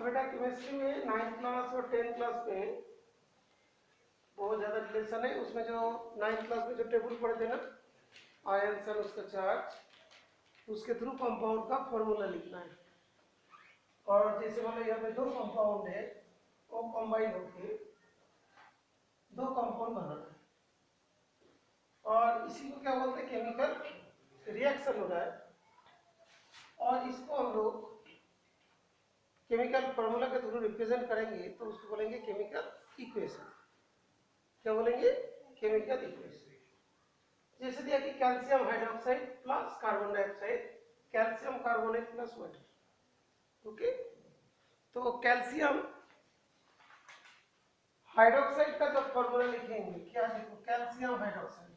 अब बेटा केमिस्ट्री में 9th क्लास और 10th क्लास में बहुत ज़्यादा रिलेशन है। उसमें जो 9th क्लास में जो टेबल पढ़े थे ना, आयंस और उसका चार्ज, उसके थ्रू कंपाउंड का फॉर्मूला लिखना है। और जैसे मतलब यहाँ पे दो कंपाउंड है, वो कंबाइन होके दो कंपाउंड बनाना है, और इसी को क्या बोलते हैं, केमिकल रिएक्शन हो रहा है। और इसको हम लोग केमिकल फॉर्मूला के थ्रू रिप्रेजेंट करेंगे तो उसको बोलेंगे केमिकल इक्वेशन। क्या बोलेंगे? Chemical equation. जैसे दिया कि calcium hydroxide plus carbon dioxide, calcium carbonate plus water. Okay, तो कैल्शियम हाइड्रोक्साइड का जब फॉर्मूला लिखेंगे, क्या देखो, calcium hydroxide,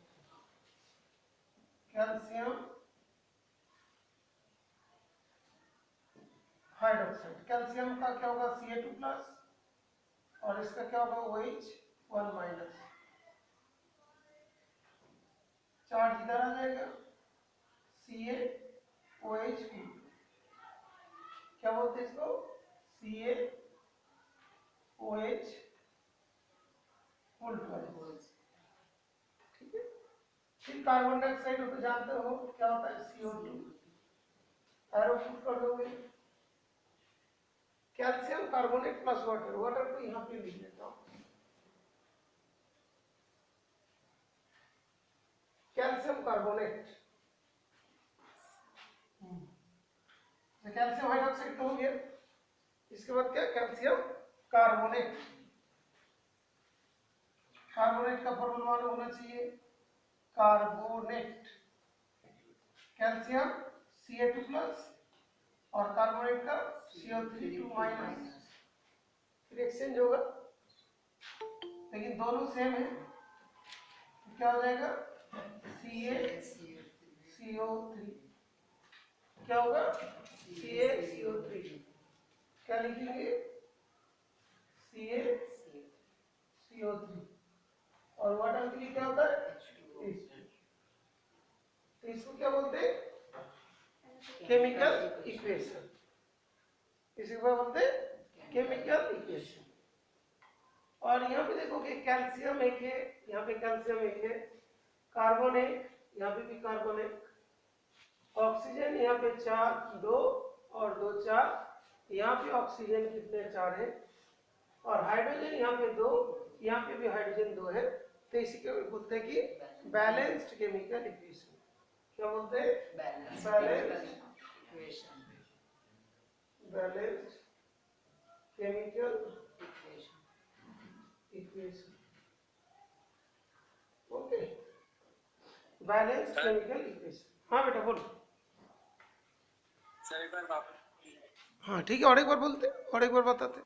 calcium hydroxide, calcium का क्या होगा, Ca2 प्लस, और इसका क्या होगा, OH1 माइनस। चार्ज इधर आ जाएगा, CaOH2, क्या बोलते हैं इसको, CaOH फुल ट्वाइस। ठीक है। फिर कार्बन डाइऑक्साइड हो तो जानते हो क्या होता है, CO2, एरो पुट कर दोगे। Calcium carbonate plus water, water को यहाँ पे लिख देता हूँ, कैल्शियम कार्बोनेट। कैल्शियम हाइड्रोक्साइड तो हो गया, इसके बाद क्या, कैल्शियम कार्बोनेट। कार्बोनेट का फॉर्मूला मालूम होना चाहिए, कार्बोनेट, कैल्शियम Ca2 प्लस और कार्बोनेट का CO3 माइनस। फिर एक्सचेंज होगा, लेकिन दोनों सेम है, तो क्या हो जाएगा, CaCO3, क्या होगा, CaCO3। क्या लिखेंगे, CaCO3, और वाटर के लिए क्या होता है, H2। तो इसको क्या बोलते हैं, केमिकल इक्वेशन। इसी को बोलते हैं केमिकल इक्वेशन। और यहाँ पे देखो कि कैल्शियम एक है, यहाँ पे कैल्शियम एक है, कार्बन एक, यहाँ पे भी कार्बन एक, ऑक्सीजन यहाँ पे 4, 2 और 2 4, यहाँ पे ऑक्सीजन कितने, 4 है, और हाइड्रोजन यहाँ पे 2, यहाँ पे भी हाइड्रोजन 2 है। तो इसी को बोलते हैं कि बैलेंस्ड केमिकल इक्वेशन। क्या बोलते हैं, balanced chemical equation. Okay, balanced chemical equation. हाँ बेटा बोलो। सर एक बार वापस। हाँ ठीक है, और एक बार बोलते, और एक बार बताते।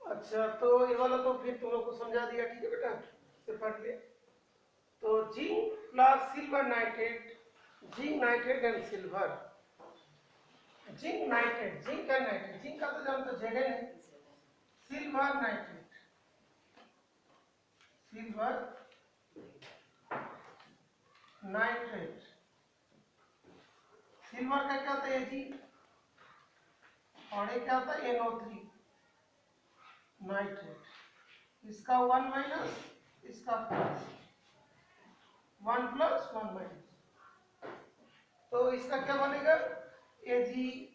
अच्छा, तो ये वाला तो फिर तुम लोग को समझा दिया, ठीक है बेटा, से पढ़ लिए। तो zinc plus silver nitrate, zinc nitrate and silver, zinc nitrate, zinc and nitrate, zinc का तो जानते हो Zn है, silver nitrate, silver nitrate, silver का क्या होता है Ag, और ये क्या होता है NO3 नाइट्रेट, इसका 1 माइनस, इसका प्लस, 1 प्लस 1 माइनस, तो इसका क्या बनेगा, AgNO3,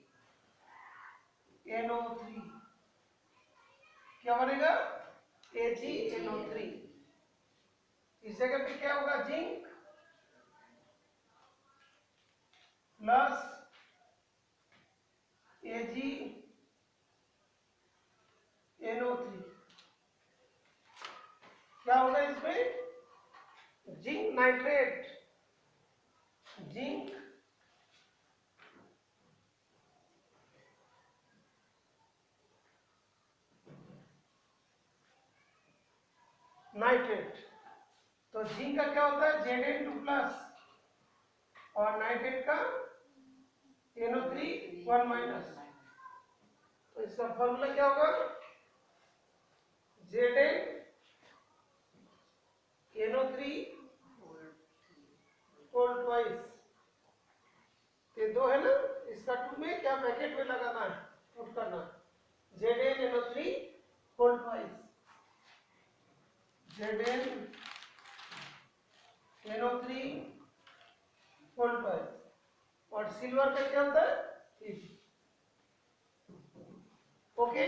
क्या बनेगा, AgNO3। इस जगह पे क्या होगा, जिंक प्लस AgNO3, क्या होगा इसमें, जिंक नाइट्रेट, जिंक नाइट्रेट। तो जिंक का क्या होता है Zn2 प्लस, और नाइट्रेट का NO3 1 माइनस। तो इसका फॉर्मूला क्या होगा, Zn NO3 होल ट्वाइस, ये दो है ना, इसका इसका 2 में क्या ब्रैकेट में लगाना है, पुट करना है ZnNO3 whole twice ZnNO3 whole twice और सिल्वर का क्या होता है Ag। ओके,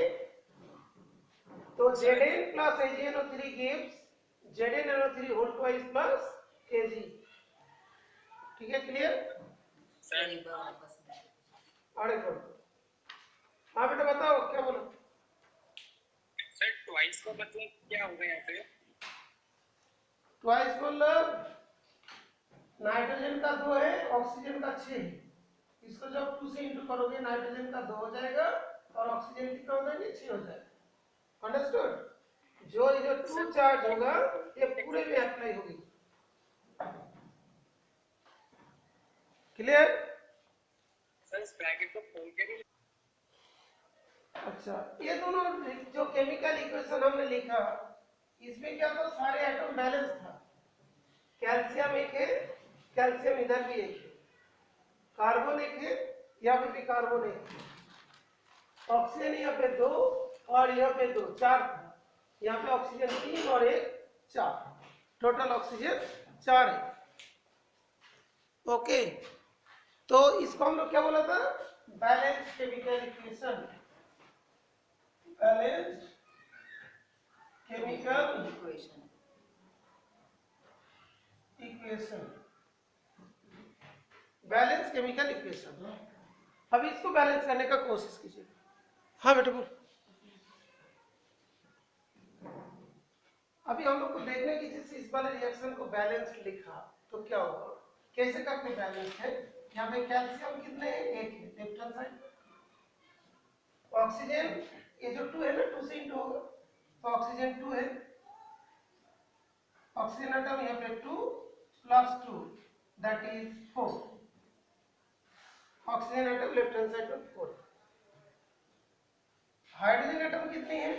तो Zn plus AgNO3 gives ZnNO3 whole twice plus Ag। ठीक है, क्लियर? आगे बढ़ो। हाँ बेटा बताओ क्या बोला? सर ट्वाइस का मतलब क्या होगा यहाँ पे? ट्वाइस मतलब नाइट्रोजन का 2 है, ऑक्सीजन का 6 है। इसको जब 2 से इंटू करोगे नाइट्रोजन का 2 हो जाएगा और ऑक्सीजन कितना हो जाएगा 6 हो जाएगा। अंडरस्टूड? जो ये जो 2 चार्ज होगा ये पूरे में अप्लाई होगी। क्लियर? सर इस ब्रैकेट को खोल के भी अच्छा, ये दोनों जो केमिकल इक्वेशन हमने लिखा इसमें क्या था, सारे एटम बैलेंस था। कैल्शियम एक है, कैल्शियम इधर भी एक है, कार्बन एक है, यहाँ पे भी कार्बन एक है, ऑक्सीजन यहाँ पे 2 और यहाँ पे 2, 4 था। यहाँ पे ऑक्सीजन 3 और 1 4, टोटल ऑक्सीजन 4 है। ओके, तो इसको हम लोग क्या बोला था, balance chemical equation. Balance chemical equation, balance chemical equation. अभी इसको बैलेंस करने का कोशिश कीजिए। हाँ बेटा बोल। अभी हम लोग को देखने की जैसे इस वाले रिएक्शन को बैलेंस लिखा तो क्या होगा, कैसे करके बैलेंस है। यहाँ पे कैल्शियम कितने हैं, 1 है लेफ्ट हैंड साइड। ऑक्सीजन ये जो 2 है ना, 2 से इंटू होगा तो ऑक्सीजन 2 है, ऑक्सीजन एटम यहाँ पे 2 plus 2 that is 4, oxygen atom left hand side में 4। हाइड्रोजन एटम कितनी है,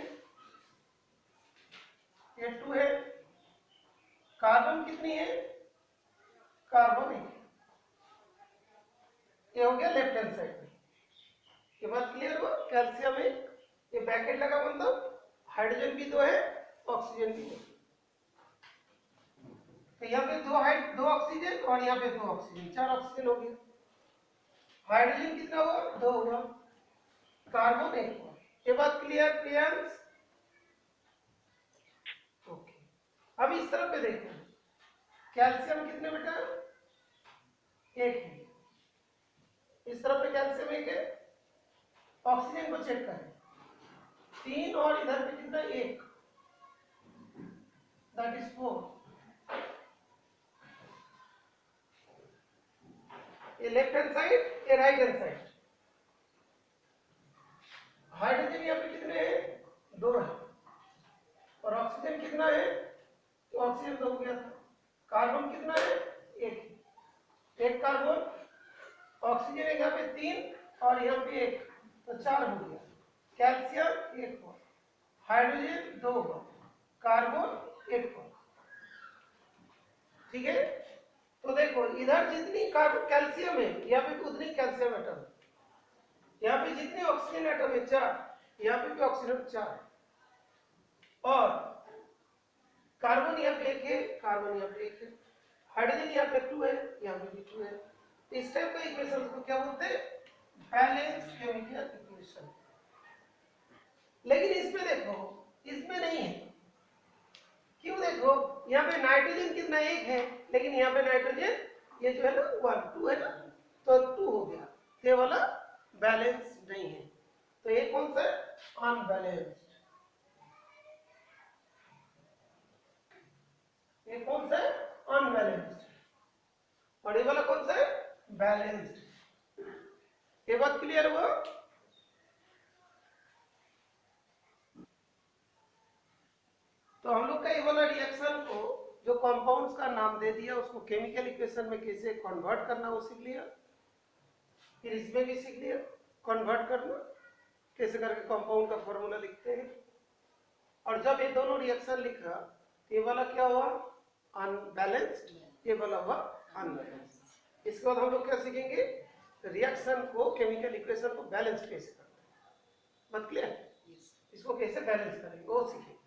ये 2 है। कार्बन कितनी है, कार्बन 1। ये हो गया लेफ्ट हैंड साइड में। ये बात क्लियर हुआ? कैल्शियम है, ये ब्रैकेट लगा मतलब हाइड्रोजन भी 2 है, ऑक्सीजन भी 2। तो यहाँ पे 2 ऑक्सीजन और यहाँ पे 2 ऑक्सीजन, 4 ऑक्सीजन हो गया। हाइड्रोजन कितना हुआ, 2 हुआ, कार्बन 1 हुआ। ये बात क्लियर प्रियांश? ओके, अब इस तरफ पे देखो, कैल्शियम कितने बेटा, 1 है। इस तरफ पे कैल्शियम 1 है। ऑक्सीजन को चेक करें, 3 और इधर पे कितना, 1, दैट इज 4। ये लेफ्ट हैंड साइड, ये राइट हैंड साइड। हाइड्रोजन यहाँ पे कितने हैं, 2 है और ऑक्सीजन कितना है, तो ऑक्सीजन 2 हो गया था। कार्बन कितना है, 1 है, 1 कार्बन, ऑक्सीजन है यहाँ पे 3 और यहाँ पे 1 तो 4 हो गया। कैल्शियम 1 हुआ, हाइड्रोजन 2 हुआ, कार्बन 1 हुआ। ठीक है, तो देखो इधर जितनी कैल्शियम है यहाँ पे उतनी कैल्शियम एटम है, यहाँ पे जितने ऑक्सीजन एटम है 4, यहाँ पे भी ऑक्सीजन 4 है और कार्बन यहाँ पे 1 है, कार्बन यहाँ पे 1 है, हाइड्रोजन यहाँ पे 2 है, यहाँ पे भी 2 है। इस टाइप का इक्वेशन को क्या बोलते हैं, बैलेंस केमिकल इक्वेशन। लेकिन इसमें देखो, इसमें नहीं है। क्यों? देखो यहाँ पे नाइट्रोजन कितना, 1 है, लेकिन यहाँ पे नाइट्रोजन ये जो है ना 1 2 है ना, तो 2 हो गया, ये वाला बैलेंस नहीं है। तो ये कौन सा, अनबैलेंस्ड। ये कौन सा, अनबैलेंस्ड, और ये वाला कौन सा, बैलेंस्ड। ये बात क्लियर हुआ? तो हम लोग का ये वाला रिएक्शन को जो कंपाउंड्स का नाम दे दिया उसको केमिकल इक्वेशन में कैसे कन्वर्ट करना वो सीख लिया। फिर इसमें भी सीख लिया कन्वर्ट करना, कैसे करके कंपाउंड का फॉर्मूला लिखते हैं। और जब ये दोनों रिएक्शन लिखा तो ये वाला क्या हुआ, अनबैलेंस्ड, ये वाला हुआ अनबैलेंस्ड। इसके बाद हम लोग क्या सीखेंगे, रिएक्शन को, केमिकल इक्वेशन को बैलेंस कैसे करते हैं, मत क्लियर, इसको कैसे बैलेंस करेंगे वो सीखेंगे।